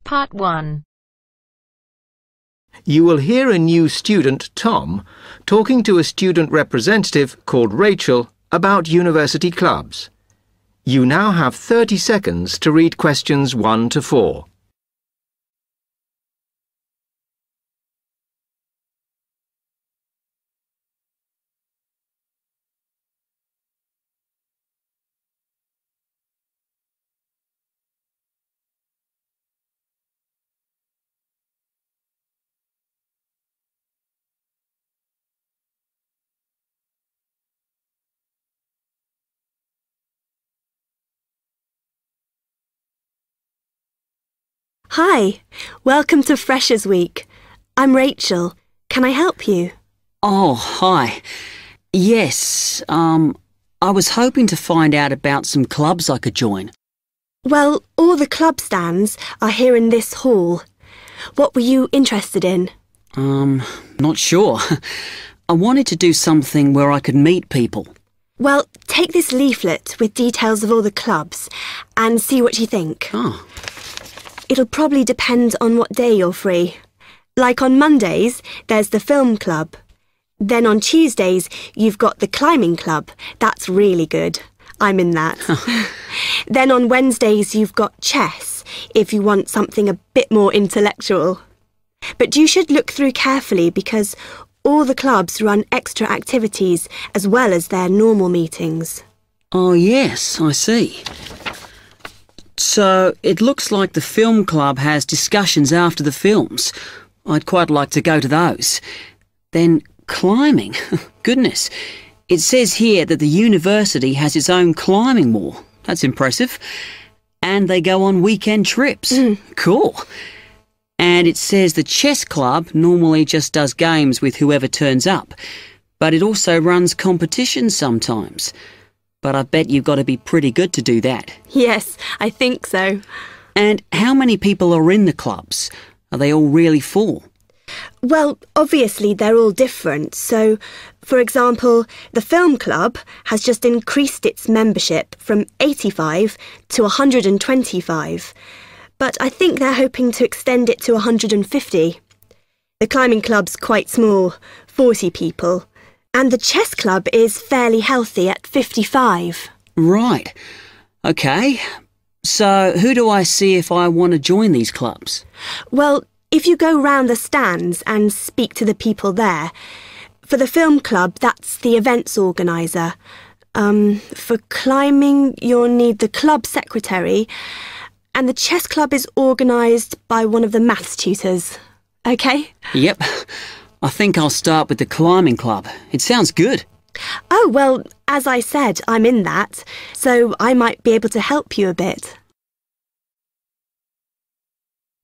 Part 1. You will hear a new student, Tom, talking to a student representative called Rachel about university clubs. You now have 30 seconds to read questions 1 to 4. Hi, welcome to Freshers Week. I'm Rachel. Can I help you? Oh, hi. Yes, I was hoping to find out about some clubs I could join. Well, all the club stands are here in this hall. What were you interested in? Not sure. I wanted to do something where I could meet people. Well, take this leaflet with details of all the clubs and see what you think. Oh. It'll probably depend on what day you're free. Like on Mondays, there's the film club. Then on Tuesdays, you've got the climbing club. That's really good. I'm in that. Then on Wednesdays, you've got chess, if you want something a bit more intellectual. But you should look through carefully because all the clubs run extra activities as well as their normal meetings. Oh, yes, I see. So, it looks like the film club has discussions after the films. I'd quite like to go to those. Then, climbing. Goodness. It says here that the university has its own climbing wall. That's impressive. And they go on weekend trips. Cool. And it says the chess club normally just does games with whoever turns up. But it also runs competitions sometimes. But I bet you've got to be pretty good to do that. Yes, I think so. And how many people are in the clubs? Are they all really full? Well, obviously they're all different. So, for example, the film club has just increased its membership from 85 to 125. But I think they're hoping to extend it to 150. The climbing club's quite small, 40 people. And the chess club is fairly healthy at 55. Right. OK. So who do I see if I want to join these clubs? Well, if you go round the stands and speak to the people there. For the film club, that's the events organiser. For climbing, you'll need the club secretary. And the chess club is organised by one of the maths tutors. OK? Yep. I think I'll start with the climbing club. It sounds good. Oh, well, as I said, I'm in that, so I might be able to help you a bit.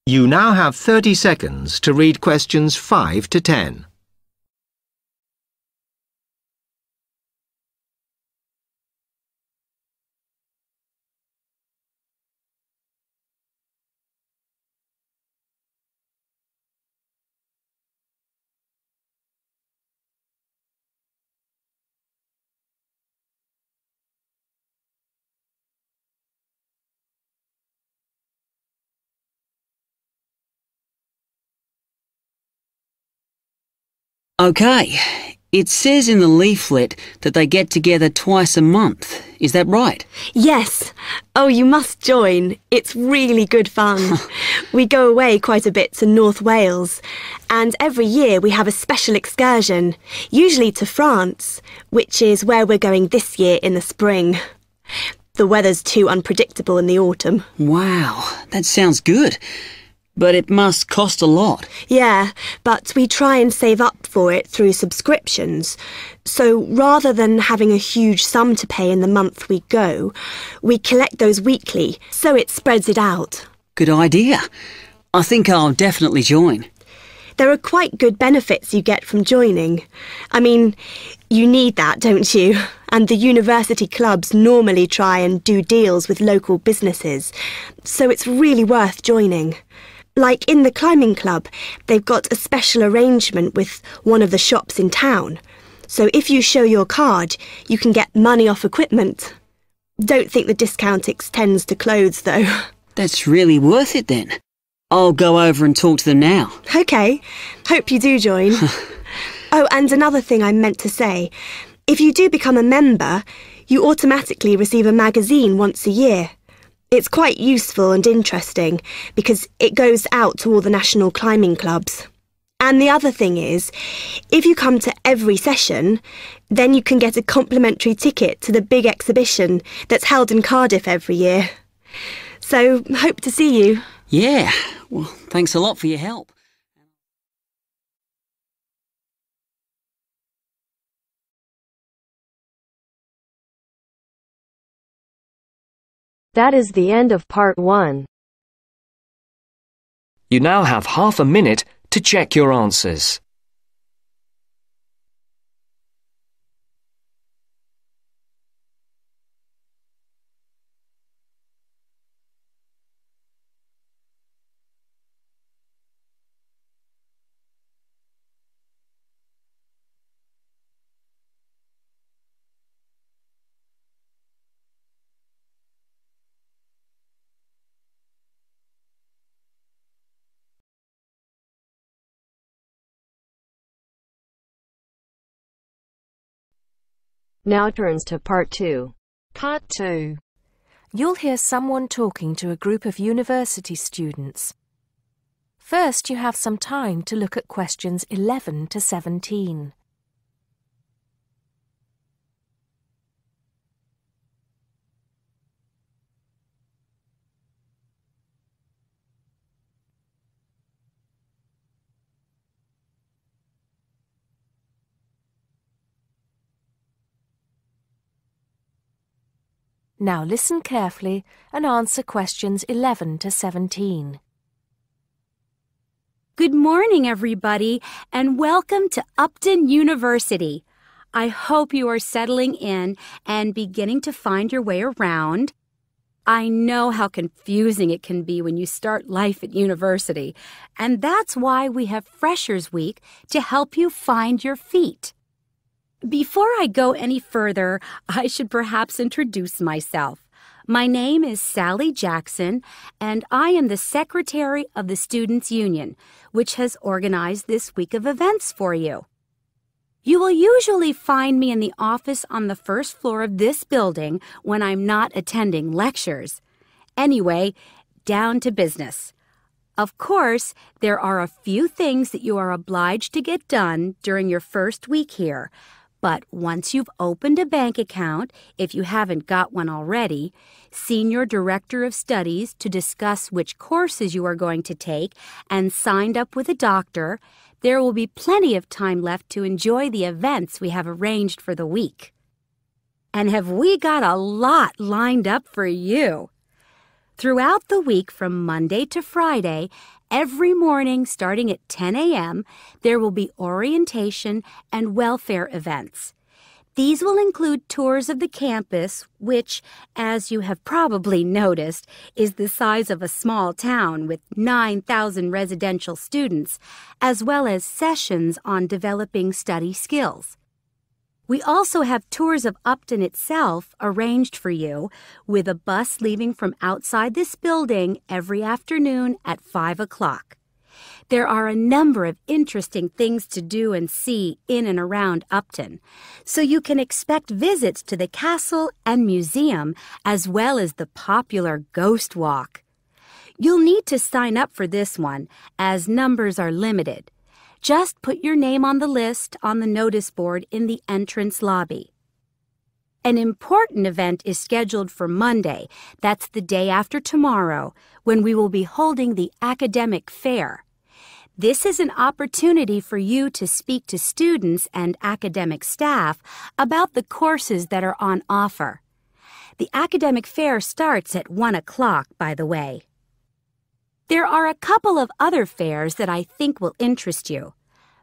You now have 30 seconds to read questions 5 to 10. OK. It says in the leaflet that they get together twice a month. Is that right? Yes. Oh, you must join. It's really good fun. We go away quite a bit to North Wales. And every year we have a special excursion, usually to France, which is where we're going this year in the spring. The weather's too unpredictable in the autumn. Wow, that sounds good. But it must cost a lot. Yeah, but we try and save up for it through subscriptions. So rather than having a huge sum to pay in the month we go, we collect those weekly, so it spreads it out. Good idea. I think I'll definitely join. There are quite good benefits you get from joining. I mean, you need that, don't you? And the university clubs normally try and do deals with local businesses, so it's really worth joining. Like in the climbing club, they've got a special arrangement with one of the shops in town. So if you show your card, you can get money off equipment. Don't think the discount extends to clothes, though. That's really worth it then. I'll go over and talk to them now. OK. Hope you do join. Oh, and another thing I meant to say. If you do become a member, you automatically receive a magazine once a year. It's quite useful and interesting because it goes out to all the national climbing clubs. And the other thing is, if you come to every session, then you can get a complimentary ticket to the big exhibition that's held in Cardiff every year. So, hope to see you. Yeah, well, thanks a lot for your help. That is the end of part 1. You now have half a minute to check your answers. Now turns to part 2. Part 2. You'll hear someone talking to a group of university students. First, you have some time to look at questions 11 to 17. Now listen carefully and answer questions 11 to 17. Good morning, everybody, and welcome to Upton University. I hope you are settling in and beginning to find your way around. I know how confusing it can be when you start life at university, and that's why we have Freshers Week to help you find your feet. Before I go any further, I should perhaps introduce myself. My name is Sally Jackson, and I am the Secretary of the Students' Union, which has organized this week of events for you. You will usually find me in the office on the first floor of this building when I'm not attending lectures. Anyway, down to business. Of course, there are a few things that you are obliged to get done during your first week here. But once you've opened a bank account, if you haven't got one already, seen your director of studies to discuss which courses you are going to take, and signed up with a doctor, there will be plenty of time left to enjoy the events we have arranged for the week. And have we got a lot lined up for you? Throughout the week from Monday to Friday, every morning starting at 10 a.m., there will be orientation and welfare events. These will include tours of the campus, which, as you have probably noticed, is the size of a small town with 9,000 residential students, as well as sessions on developing study skills. We also have tours of Upton itself arranged for you, with a bus leaving from outside this building every afternoon at 5 o'clock. There are a number of interesting things to do and see in and around Upton, so you can expect visits to the castle and museum as well as the popular Ghost Walk. You'll need to sign up for this one, as numbers are limited. Just put your name on the list on the notice board in the entrance lobby. An important event is scheduled for Monday, that's the day after tomorrow, when we will be holding the academic fair. This is an opportunity for you to speak to students and academic staff about the courses that are on offer. The academic fair starts at 1 o'clock, by the way. There are a couple of other fairs that I think will interest you.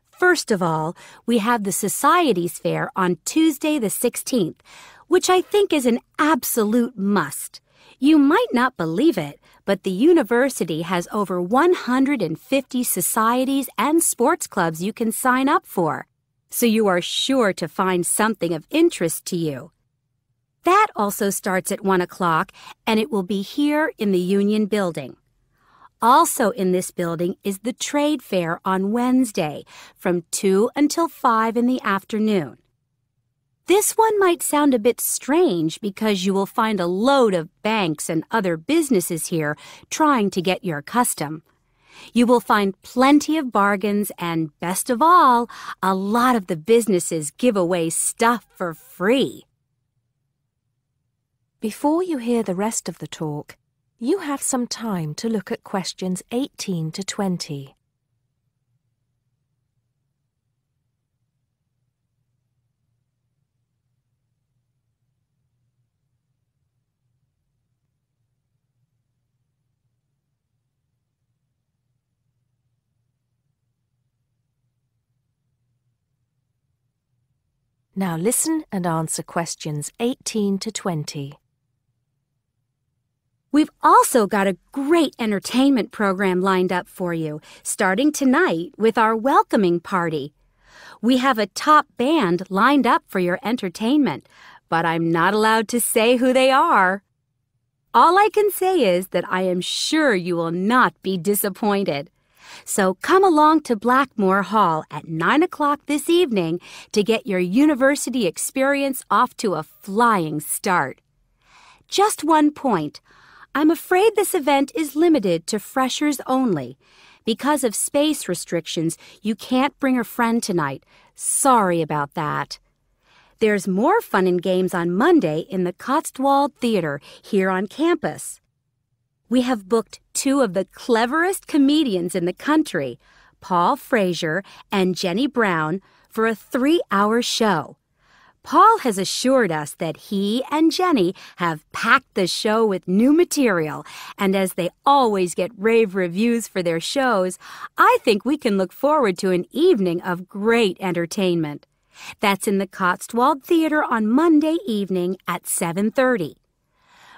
First of all, we have the Societies Fair on Tuesday the 16th, which I think is an absolute must. You might not believe it, but the university has over 150 societies and sports clubs you can sign up for, so you are sure to find something of interest to you. That also starts at 1 o'clock, and it will be here in the Union Building. Also in this building is the trade fair on Wednesday from 2 until 5 in the afternoon. This one might sound a bit strange because you will find a load of banks and other businesses here trying to get your custom. You will find plenty of bargains and, best of all, a lot of the businesses give away stuff for free. Before you hear the rest of the talk, you have some time to look at questions 18 to 20. Now listen and answer questions 18 to 20. We've also got a great entertainment program lined up for you, starting tonight with our welcoming party. We have a top band lined up for your entertainment, but I'm not allowed to say who they are. All I can say is that I am sure you will not be disappointed. So come along to Blackmore Hall at 9 o'clock this evening to get your university experience off to a flying start. Just one point. I'm afraid this event is limited to freshers only. Because of space restrictions, you can't bring a friend tonight. Sorry about that. There's more fun and games on Monday in the Cotswold Theater here on campus. We have booked two of the cleverest comedians in the country, Paul Frazier and Jenny Brown, for a 3-hour show. Paul has assured us that he and Jenny have packed the show with new material, and as they always get rave reviews for their shows, I think we can look forward to an evening of great entertainment. That's in the Cotswold Theater on Monday evening at 7:30.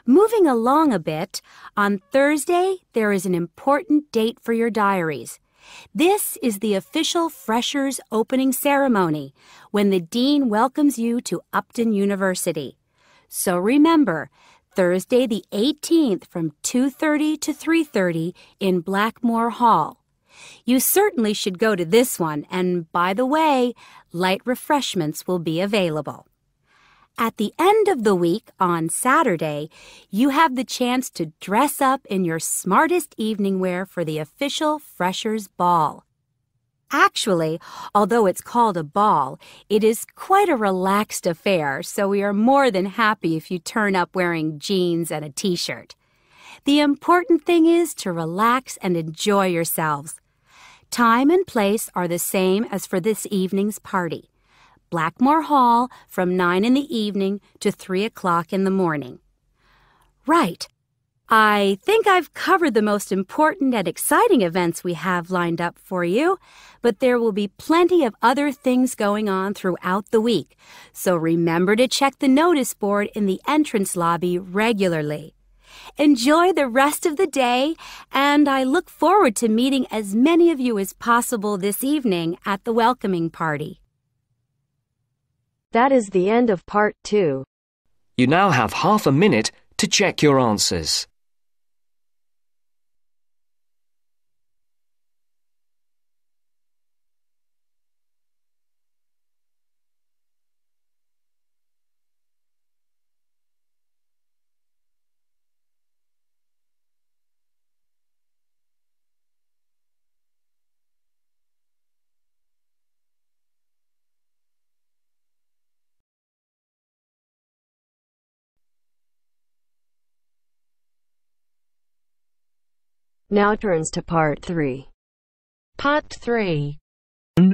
Moving along a bit, on Thursday there is an important date for your diaries. This is the official Freshers Opening Ceremony, when the Dean welcomes you to Upton University. So remember, Thursday the 18th from 2:30 to 3:30 in Blackmore Hall. You certainly should go to this one, and by the way, light refreshments will be available. At the end of the week, on Saturday, you have the chance to dress up in your smartest evening wear for the official Freshers' Ball. Actually, although it's called a ball, it is quite a relaxed affair, so we are more than happy if you turn up wearing jeans and a t-shirt. The important thing is to relax and enjoy yourselves. Time and place are the same as for this evening's party. Blackmore Hall from 9 in the evening to 3 o'clock in the morning. Right. I think I've covered the most important and exciting events we have lined up for you, but there will be plenty of other things going on throughout the week, so remember to check the notice board in the entrance lobby regularly. Enjoy the rest of the day, and I look forward to meeting as many of you as possible this evening at the welcoming party. That is the end of part 2. You now have half a minute to check your answers. Now turns to part 3. Part 3.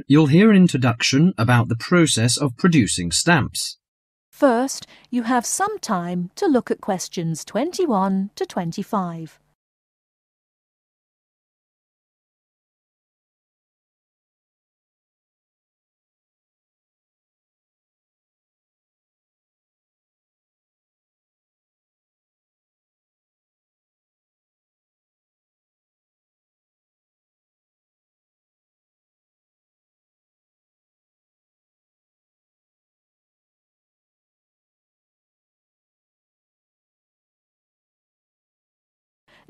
You'll hear an introduction about the process of producing stamps. First, you have some time to look at questions 21 to 25.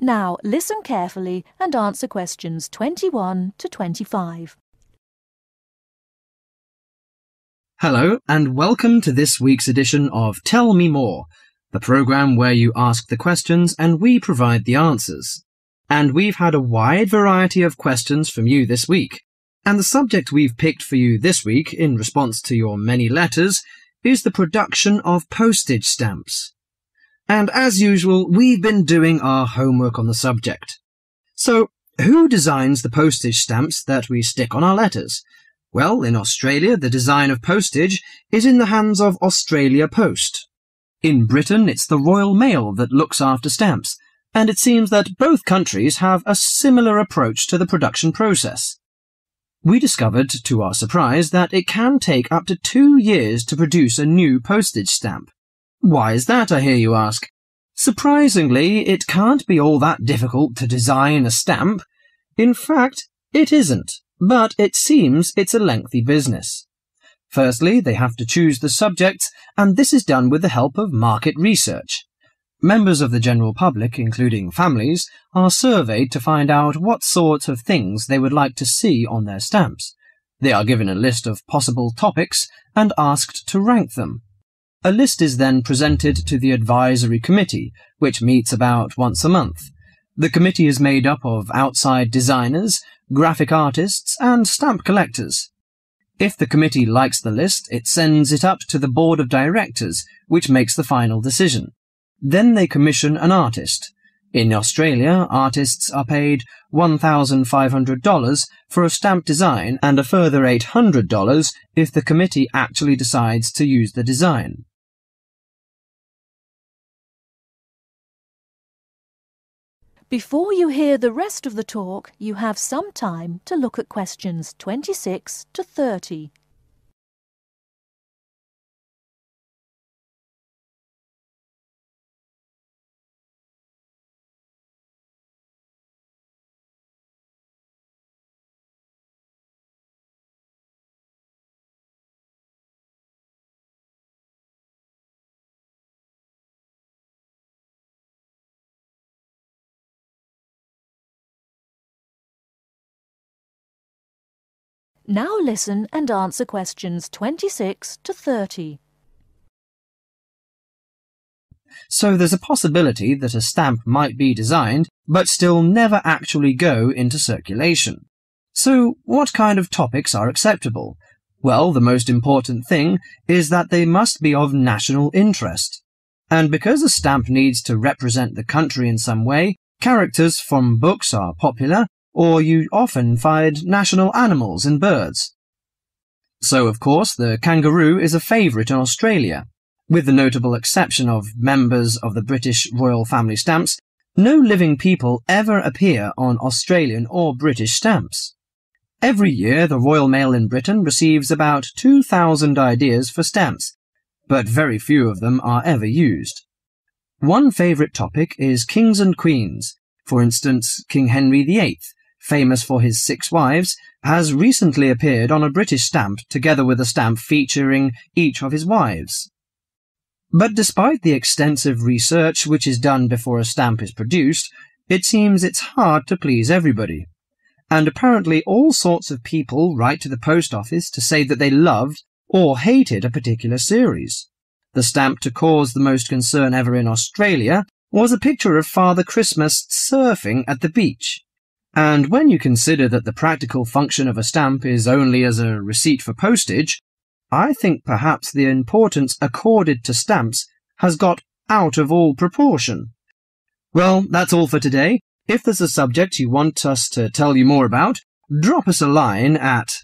Now listen carefully and answer questions 21 to 25. Hello and welcome to this week's edition of Tell Me More, the programme where you ask the questions and we provide the answers. And we've had a wide variety of questions from you this week. And the subject we've picked for you this week, in response to your many letters, is the production of postage stamps. And as usual, we've been doing our homework on the subject. So, who designs the postage stamps that we stick on our letters? Well, in Australia, the design of postage is in the hands of Australia Post. In Britain, it's the Royal Mail that looks after stamps, and it seems that both countries have a similar approach to the production process. We discovered, to our surprise, that it can take up to 2 years to produce a new postage stamp. Why is that, I hear you ask? Surprisingly, it can't be all that difficult to design a stamp. In fact, it isn't, but it seems it's a lengthy business. Firstly, they have to choose the subjects, and this is done with the help of market research. Members of the general public, including families, are surveyed to find out what sorts of things they would like to see on their stamps. They are given a list of possible topics and asked to rank them. A list is then presented to the advisory committee, which meets about once a month. The committee is made up of outside designers, graphic artists, and stamp collectors. If the committee likes the list, it sends it up to the board of directors, which makes the final decision. Then they commission an artist. In Australia, artists are paid $1,500 for a stamp design and a further $800 if the committee actually decides to use the design. Before you hear the rest of the talk, you have some time to look at questions 26 to 30. Now listen and answer questions 26 to 30. So there's a possibility that a stamp might be designed, but still never actually go into circulation. So what kind of topics are acceptable? Well, the most important thing is that they must be of national interest. And because a stamp needs to represent the country in some way, characters from books are popular, or you often find national animals and birds. So, of course, the kangaroo is a favourite in Australia. With the notable exception of members of the British royal family stamps, no living people ever appear on Australian or British stamps. Every year, the Royal Mail in Britain receives about 2,000 ideas for stamps, but very few of them are ever used. One favourite topic is kings and queens. For instance, King Henry VIII, famous for his 6 wives, has recently appeared on a British stamp together with a stamp featuring each of his wives. But despite the extensive research which is done before a stamp is produced, it seems it's hard to please everybody. And apparently all sorts of people write to the post office to say that they loved or hated a particular series. The stamp to cause the most concern ever in Australia was a picture of Father Christmas surfing at the beach. And when you consider that the practical function of a stamp is only as a receipt for postage, I think perhaps the importance accorded to stamps has got out of all proportion. Well, that's all for today. If there's a subject you want us to tell you more about, drop us a line at...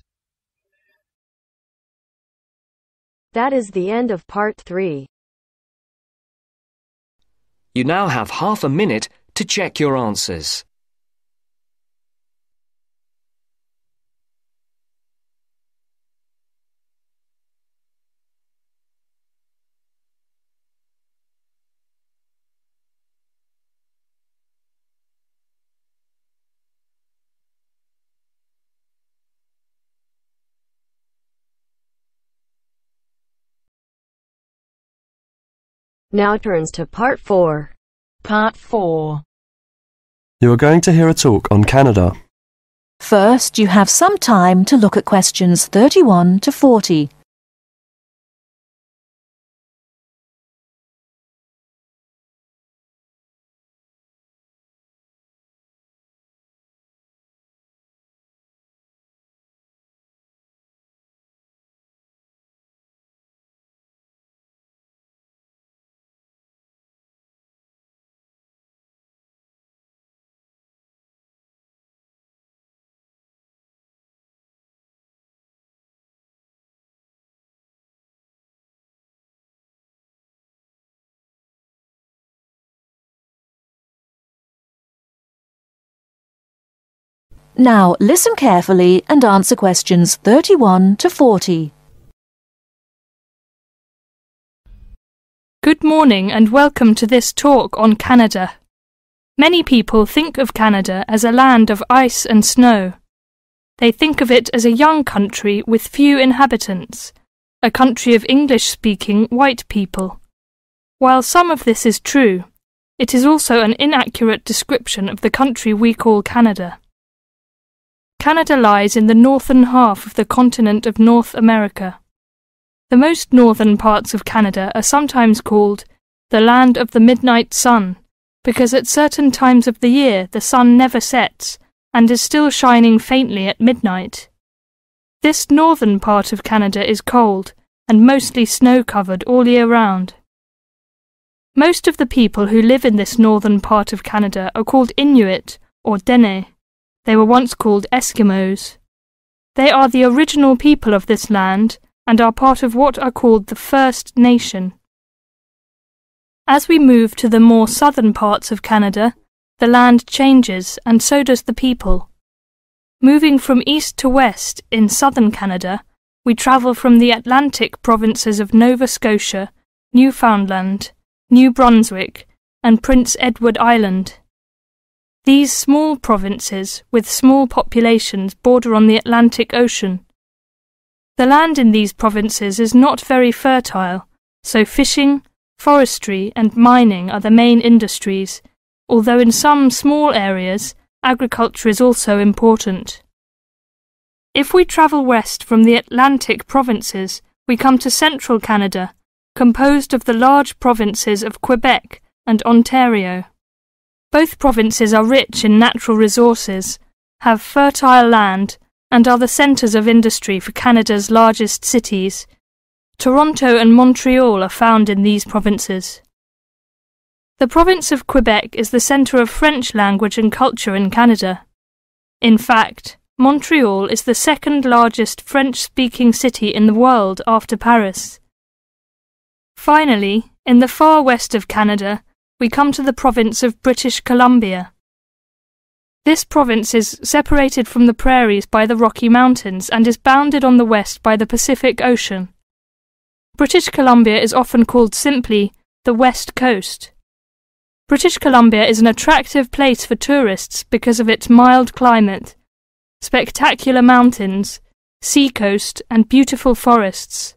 That is the end of part 3. You now have half a minute to check your answers. Now turns to part 4. Part 4. You are going to hear a talk on Canada. First, you have some time to look at questions 31 to 40. Now listen carefully and answer questions 31 to 40. Good morning and welcome to this talk on Canada. Many people think of Canada as a land of ice and snow. They think of it as a young country with few inhabitants, a country of English-speaking white people. While some of this is true, it is also an inaccurate description of the country we call Canada. Canada lies in the northern half of the continent of North America. The most northern parts of Canada are sometimes called the land of the midnight sun, because at certain times of the year the sun never sets and is still shining faintly at midnight. This northern part of Canada is cold and mostly snow-covered all year round. Most of the people who live in this northern part of Canada are called Inuit or Dene. They were once called Eskimos. They are the original people of this land and are part of what are called the First Nation. As we move to the more southern parts of Canada, the land changes and so does the people. Moving from east to west in southern Canada, we travel from the Atlantic provinces of Nova Scotia, Newfoundland, New Brunswick, and Prince Edward Island. These small provinces, with small populations, border on the Atlantic Ocean. The land in these provinces is not very fertile, so fishing, forestry and mining are the main industries, although in some small areas, agriculture is also important. If we travel west from the Atlantic provinces, we come to central Canada, composed of the large provinces of Quebec and Ontario. Both provinces are rich in natural resources, have fertile land, and are the centres of industry for Canada's largest cities. Toronto and Montreal are found in these provinces. The province of Quebec is the centre of French language and culture in Canada. In fact, Montreal is the second largest French-speaking city in the world after Paris. Finally, in the far west of Canada, we come to the province of British Columbia. This province is separated from the prairies by the Rocky Mountains and is bounded on the west by the Pacific Ocean. British Columbia is often called simply the West Coast. British Columbia is an attractive place for tourists because of its mild climate, spectacular mountains, seacoast and beautiful forests.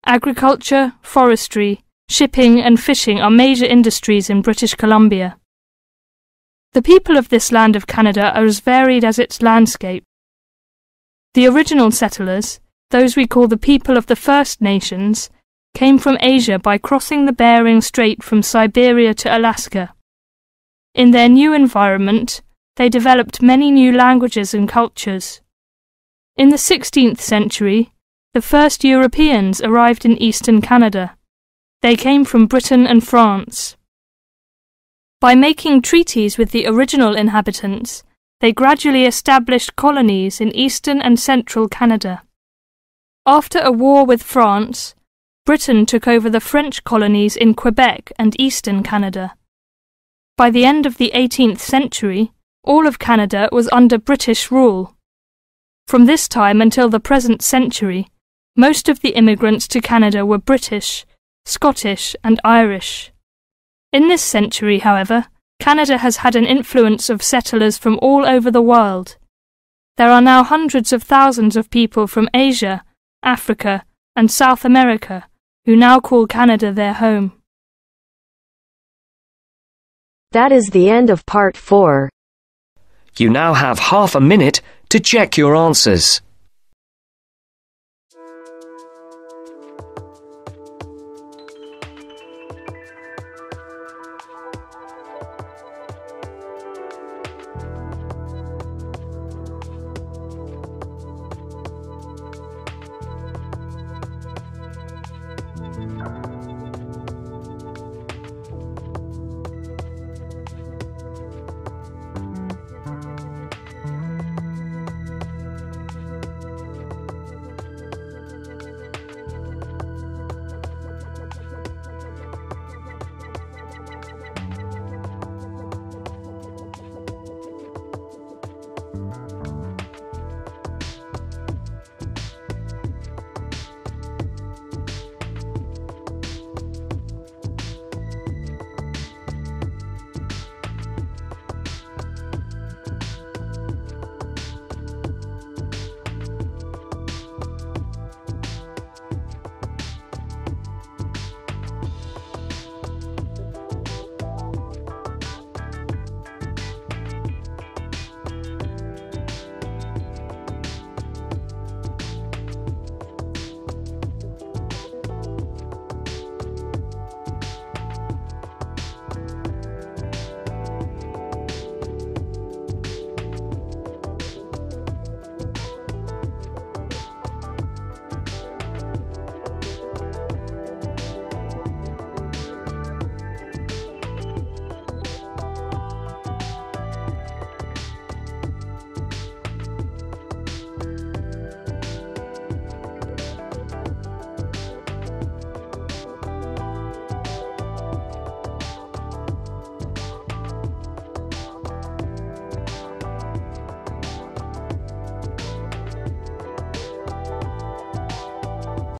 Agriculture, forestry, shipping and fishing are major industries in British Columbia. The people of this land of Canada are as varied as its landscape. The original settlers, those we call the people of the First Nations, came from Asia by crossing the Bering Strait from Siberia to Alaska. In their new environment, they developed many new languages and cultures. In the 16th century, the first Europeans arrived in eastern Canada. They came from Britain and France. By making treaties with the original inhabitants, they gradually established colonies in eastern and central Canada. After a war with France, Britain took over the French colonies in Quebec and eastern Canada. By the end of the 18th century, all of Canada was under British rule. From this time until the present century, most of the immigrants to Canada were British, Scottish and Irish. In this century, however, Canada has had an influence of settlers from all over the world. There are now hundreds of thousands of people from Asia, Africa and South America who now call Canada their home. That is the end of part 4. You now have half a minute to check your answers.